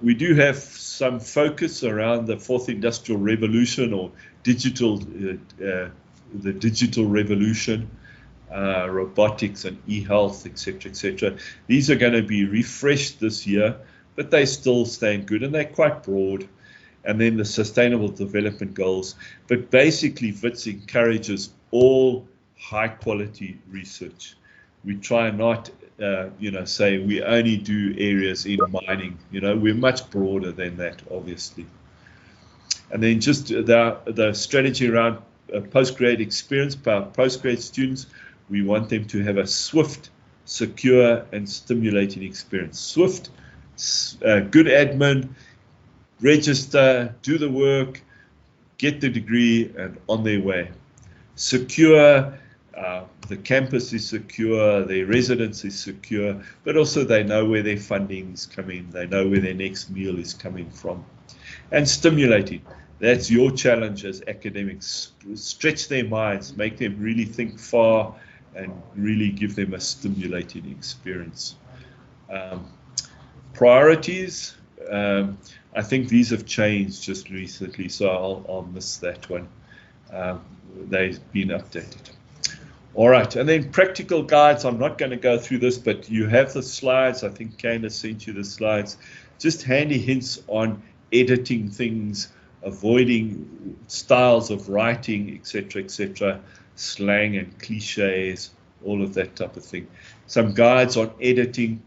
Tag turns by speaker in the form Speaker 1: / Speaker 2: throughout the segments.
Speaker 1: we do have some focus around the fourth industrial revolution, or digital, the digital revolution, robotics and e-health, etc., etc. These are going to be refreshed this year, but they still stand good and they're quite broad. And then the Sustainable Development Goals. But basically, WITS encourages all high-quality research. We try not, say we only do areas in mining. We're much broader than that, obviously. And then just the strategy around postgrad experience for our postgrad students. We want them to have a swift, secure, and stimulating experience. Swift, good admin, register, do the work, get the degree, and on their way. Secure, the campus is secure, their residence is secure, but also they know where their funding is coming, they know where their next meal is coming from. And stimulating, that's your challenge as academics. Stretch their minds, make them really think far, and really give them a stimulating experience. Priorities, I think these have changed just recently, so I'll miss that one. They've been updated. All right, and then practical guides. I'm not going to go through this, but you have the slides. I think Candace sent you the slides. Just handy hints on editing things, avoiding styles of writing, etc., slang and cliches, all of that type of thing. Some guides on editing.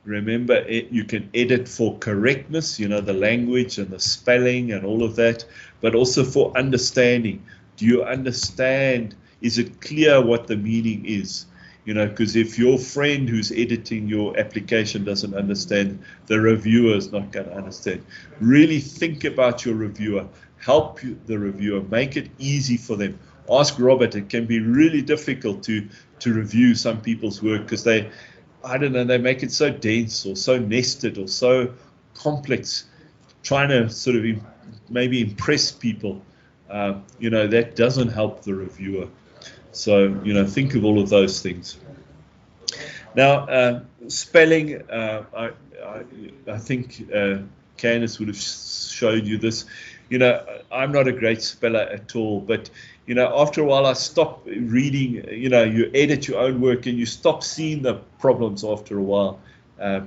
Speaker 1: Remember, you can edit for correctness, the language and the spelling and all of that, but also for understanding. Do you understand? Is it clear what the meaning is? Because if your friend who's editing your application doesn't understand, the reviewer is not going to understand. Really think about your reviewer. Help the reviewer. Make it easy for them. Ask Robert. It can be really difficult to review some people's work because they make it so dense or so nested or so complex, trying to sort of maybe impress people. That doesn't help the reviewer. So, think of all of those things. Now, spelling, I think Candace would have showed you this. I'm not a great speller at all, but, after a while I stop reading, you edit your own work and you stop seeing the problems after a while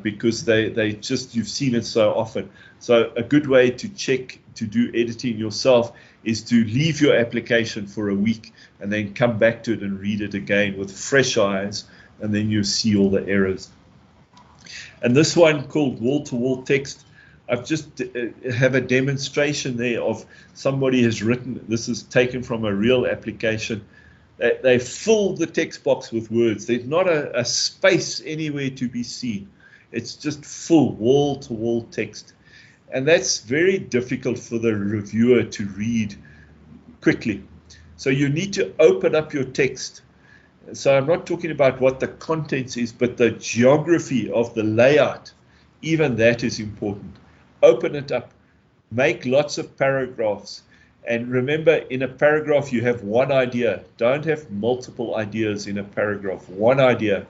Speaker 1: because you've seen it so often. So a good way to check, to do editing yourself is to leave your application for a week and then come back to it and read it again with fresh eyes, and then you see all the errors. And this one called wall-to-wall text, I've just have a demonstration there of somebody has written, this is taken from a real application, they fill the text box with words. There's not a space anywhere to be seen. It's just full wall-to-wall text. And that's very difficult for the reviewer to read quickly. So you need to open up your text. So I'm not talking about what the contents is, but the geography of the layout. Even that is important. Open it up. Make lots of paragraphs. And remember, in a paragraph, you have one idea. Don't have multiple ideas in a paragraph. One idea.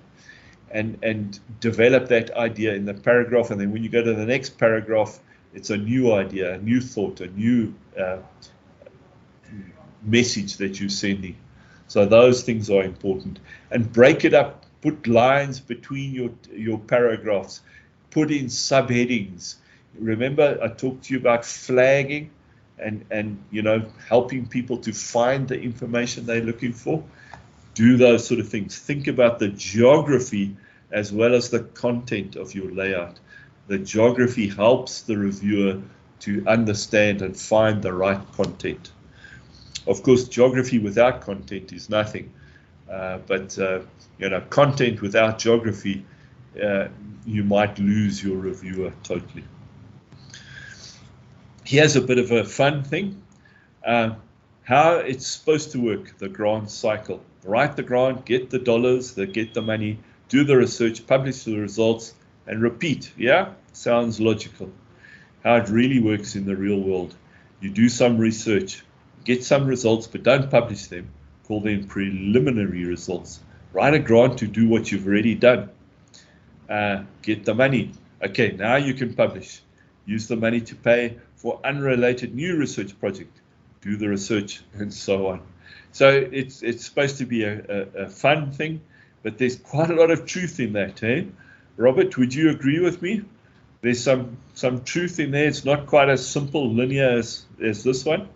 Speaker 1: And develop that idea in the paragraph. And then when you go to the next paragraph, it's a new idea, a new thought, a new message that you're sending. So those things are important. And break it up. Put lines between your paragraphs. Put in subheadings. Remember, I talked to you about flagging and helping people to find the information they're looking for. Do those sort of things. Think about the geography as well as the content of your layout. The geography helps the reviewer to understand and find the right content. Of course, geography without content is nothing. But content without geography, you might lose your reviewer totally. Here's a bit of a fun thing. How it's supposed to work, the grant cycle. Write the grant, get the dollars, get the money, do the research, publish the results, and repeat. Yeah? Sounds logical. How it really works in the real world. You do some research, get some results, but don't publish them. Call them preliminary results. Write a grant to do what you've already done. Get the money. Okay, now you can publish. Use the money to pay for unrelated new research project. Do the research and so on. So it's supposed to be a fun thing, but there's quite a lot of truth in that, eh? Robert, would you agree with me? There's some truth in there. It's not quite as simple, linear as this one.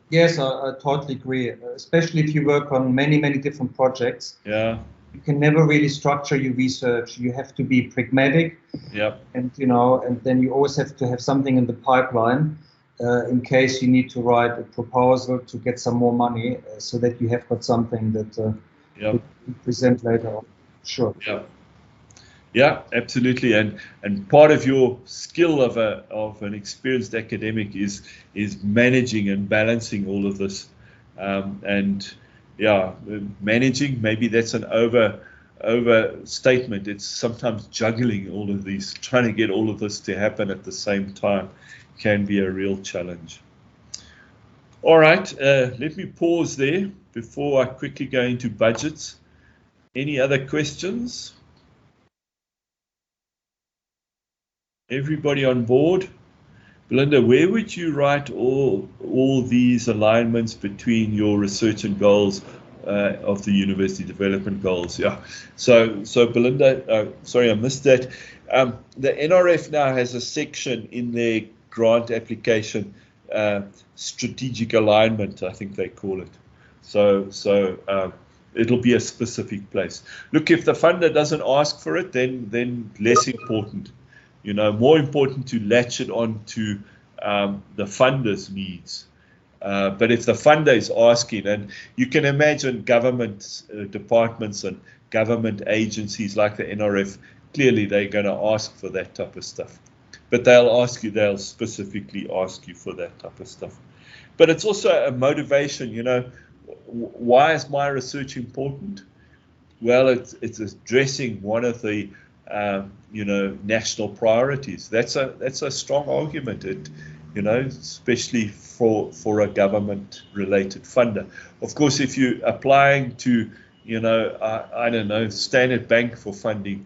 Speaker 2: Yes, I totally agree. Especially if you work on many different projects.
Speaker 1: Yeah.
Speaker 2: You can never really structure your research. You have to be pragmatic.
Speaker 1: Yep.
Speaker 2: And and then you always have to have something in the pipeline in case you need to write a proposal to get some more money, so that you have got something that you present later on. Sure.
Speaker 1: Yeah. Yeah, absolutely. And part of your skill of an experienced academic is managing and balancing all of this. And yeah, managing, maybe that's an overstatement. It's sometimes juggling all of these, trying to get all of this to happen at the same time can be a real challenge. All right, let me pause there before I quickly go into budgets. Any other questions? Everybody on board? Belinda, where would you write all these alignments between your research and goals of the university development goals? Yeah. So Belinda, sorry I missed that. The NRF now has a section in their grant application, strategic alignment, I think they call it. So it'll be a specific place. Look, if the funder doesn't ask for it, then less important. More important to latch it on to the funder's needs. But if the funder is asking, and you can imagine government departments and government agencies like the NRF, clearly they're going to ask for that type of stuff. But they'll specifically ask you for that type of stuff. But it's also a motivation, why is my research important? Well, it's addressing one of the national priorities. That's a strong argument. Especially for a government-related funder. Of course, if you're applying to, I don't know, Standard Bank for funding,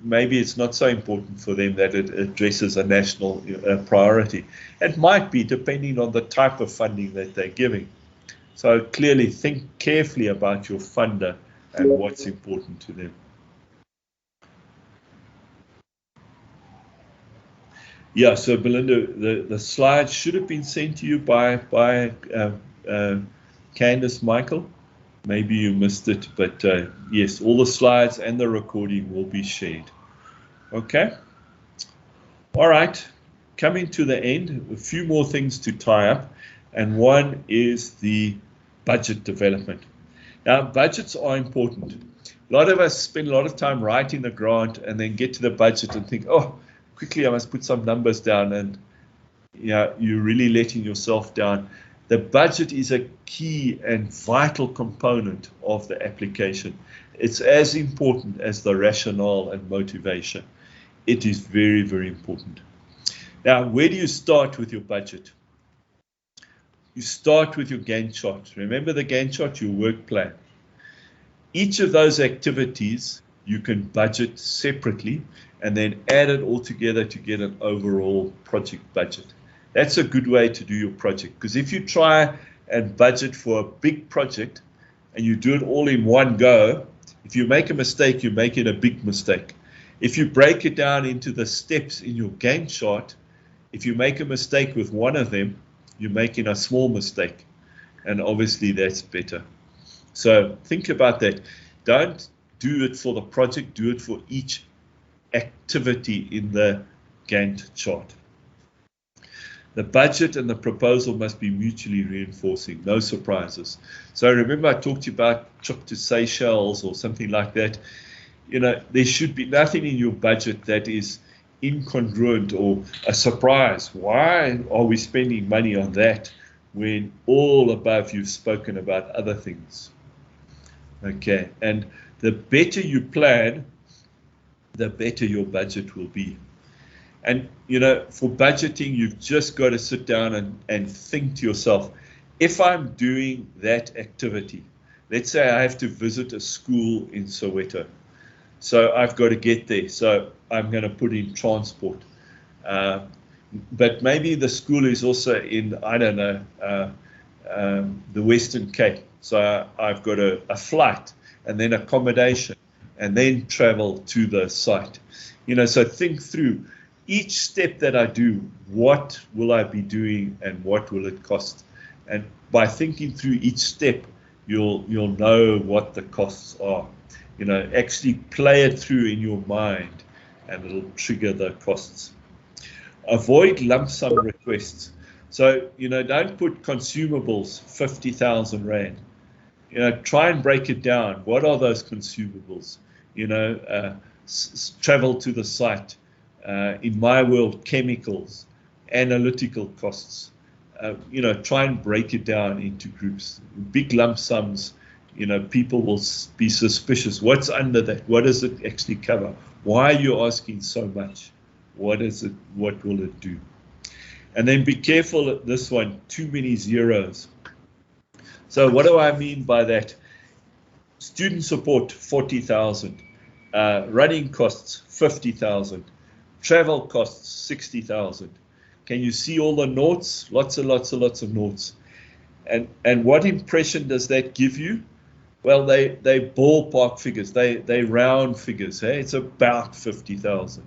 Speaker 1: maybe it's not so important for them that it addresses a national priority. It might be, depending on the type of funding that they're giving. So clearly, think carefully about your funder and what's important to them. Yeah, so Belinda, the slides should have been sent to you by Candace Michael. Maybe you missed it, but yes, all the slides and the recording will be shared. Okay. All right. Coming to the end, a few more things to tie up, and one is the budget development. Now, budgets are important. A lot of us spend a lot of time writing the grant and then get to the budget and think, oh, quickly I must put some numbers down, and you're really letting yourself down. The budget is a key and vital component of the application. It's as important as the rationale and motivation. It is very, very important. Now, where do you start with your budget? You start with your Gantt chart. Remember the Gantt chart, your work plan. Each of those activities you can budget separately and then add it all together to get an overall project budget. That's a good way to do your project, because if you try and budget for a big project and you do it all in one go, if you make a mistake, you're making a big mistake. If you break it down into the steps in your Gantt chart, if you make a mistake with one of them, you're making a small mistake. And obviously that's better. So think about that. Don't do it for the project, do it for each activity in the Gantt chart. The budget and the proposal must be mutually reinforcing, no surprises. So remember I talked to you about trip to Seychelles or something like that. There should be nothing in your budget that is incongruent or a surprise. Why are we spending money on that when all above you've spoken about other things? Okay, and the better you plan, the better your budget will be. And, for budgeting, you've just got to sit down and think to yourself, if I'm doing that activity, let's say I have to visit a school in Soweto. so I've got to get there. So I'm going to put in transport. But maybe the school is also in, I don't know, the Western Cape. So I've got a flight and then accommodation and then travel to the site. So think through each step that I do, what will I be doing and what will it cost? And by thinking through each step, you'll know what the costs are. Actually play it through in your mind and it'll trigger the costs. Avoid lump sum requests. So, don't put consumables, 50,000 Rand. Try and break it down. What are those consumables? Travel to the site. In my world, chemicals, analytical costs. Try and break it down into groups. Big lump sums, people will be suspicious. What's under that? What does it actually cover? Why are you asking so much? What is it? What will it do? And then be careful at this one, too many zeros. So what do I mean by that? Student support, 40,000. Running costs, 50,000. Travel costs, 60,000. Can you see all the noughts? Lots and lots and lots of noughts. And what impression does that give you? Well, they ballpark figures. They round figures. Hey? It's about 50,000.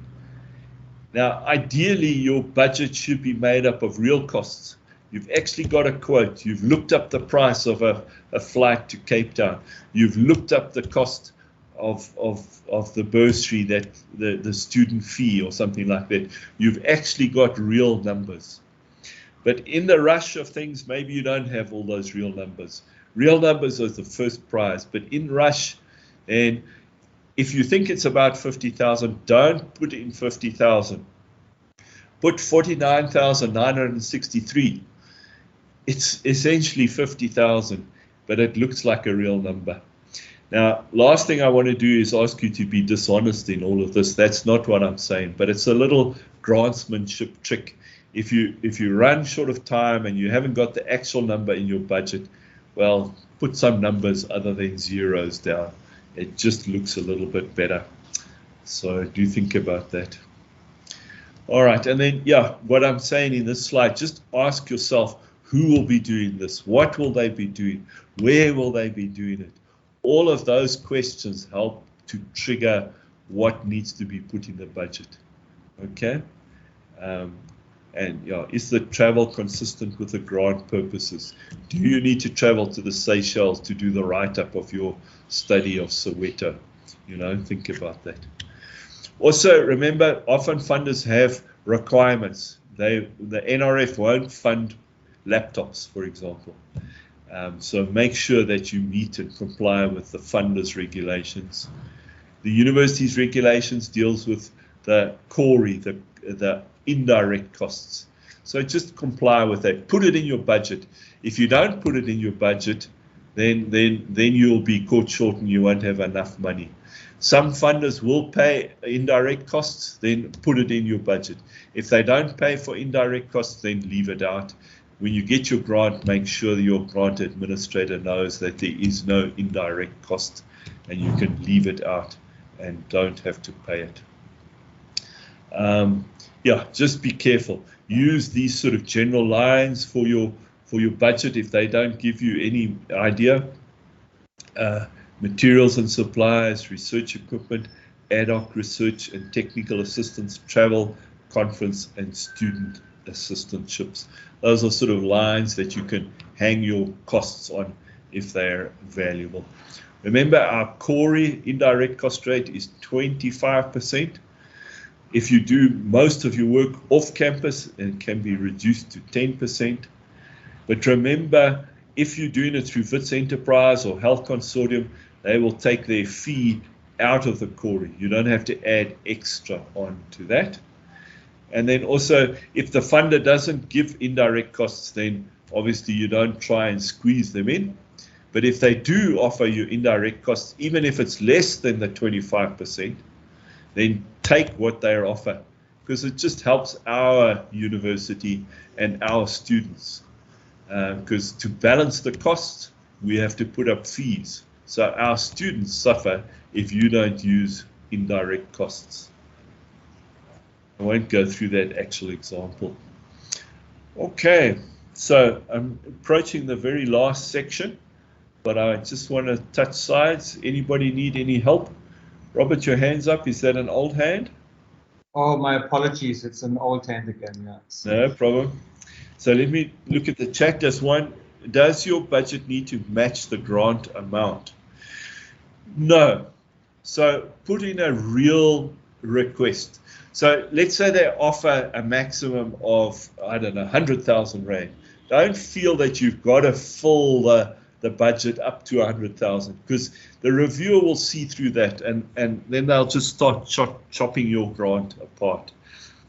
Speaker 1: Now, ideally, your budget should be made up of real costs. You've actually got a quote. You've looked up the price of a flight to Cape Town. You've looked up the cost of the bursary, that the student fee or something like that. You've actually got real numbers. But in the rush of things, maybe you don't have all those real numbers. Real numbers are the first prize. But in rush, and if you think it's about 50,000, don't put in 50,000. Put 49,963. It's essentially 50,000, but it looks like a real number. Now, last thing I want to do is ask you to be dishonest in all of this. That's not what I'm saying, but it's a little grantsmanship trick. If you run short of time and you haven't got the actual number in your budget, well, put some numbers other than zeros down. It just looks a little bit better. So do think about that. All right, and then, what I'm saying in this slide, just ask yourself, who will be doing this? What will they be doing? Where will they be doing it? All of those questions help to trigger what needs to be put in the budget. Okay? Is the travel consistent with the grant purposes? Do you need to travel to the Seychelles to do the write-up of your study of Soweto? Think about that. Also, remember, often funders have requirements. The NRF won't fund laptops, for example. So make sure that you meet and comply with the funders' regulations. The university's regulations deals with the CORI, the indirect costs. So just comply with that. Put it in your budget. If you don't put it in your budget, then you'll be caught short and you won't have enough money. Some funders will pay indirect costs, then put it in your budget. If they don't pay for indirect costs, then leave it out. When you get your grant, make sure that your grant administrator knows that there is no indirect cost and you can leave it out and don't have to pay it. Just be careful. Use these sort of general lines for your budget if they don't give you any idea. Materials and supplies, research equipment, ad hoc research and technical assistance, travel, conference, and student assistantships. Those are sort of lines that you can hang your costs on if they're valuable. Remember, our CORI indirect cost rate is 25%. If you do most of your work off campus, it can be reduced to 10%. But remember, if you're doing it through Wits Enterprise or Health Consortium, they will take their fee out of the CORI. You don't have to add extra on to that. And then also, if the funder doesn't give indirect costs, then obviously you don't try and squeeze them in. But if they do offer you indirect costs, even if it's less than the 25%, then take what they offer, because it just helps our university and our students. Because to balance the costs, we have to put up fees. So our students suffer if you don't use indirect costs. I won't go through that actual example. Okay, so I'm approaching the very last section, but I just want to touch sides. Anybody need any help? Robert, your hand's up. Is that an old hand?
Speaker 2: Oh, my apologies. It's an old hand again. Yeah.
Speaker 1: No problem. So let me look at the chat. There's one. Does your budget need to match the grant amount? No. So put in a real request. So let's say they offer a maximum of, I don't know, 100,000 Rand. Don't feel that you've got to fill the budget up to 100,000, because the reviewer will see through that, and then they'll just start chopping your grant apart.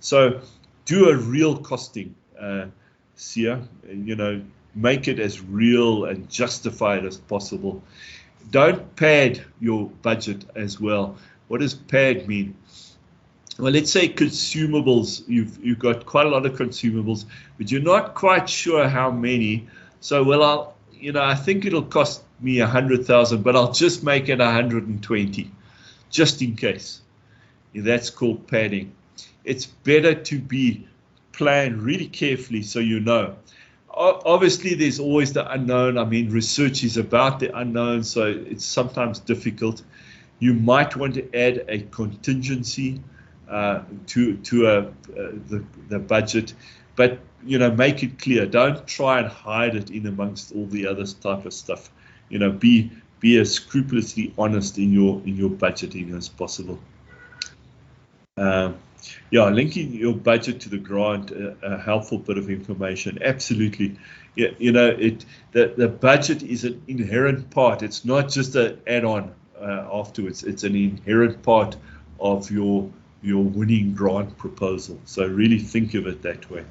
Speaker 1: So do a real costing, Sia. Make it as real and justified as possible. Don't pad your budget as well. What does pad mean? Well, let's say consumables. You've got quite a lot of consumables, but you're not quite sure how many. So, well, I think it'll cost me 100,000, but I'll just make it 120, just in case. That's called padding. It's better to be planned really carefully so you know. Obviously, there's always the unknown. I mean, research is about the unknown, so it's sometimes difficult. You might want to add a contingency to the budget, but make it clear. Don't try and hide it in amongst all the other type of stuff. Be as scrupulously honest in your budgeting as possible. Linking your budget to the grant, a helpful bit of information. Absolutely. The budget is an inherent part. It's not just an add-on afterwards. It's an inherent part of your winning grant proposal. So really think of it that way.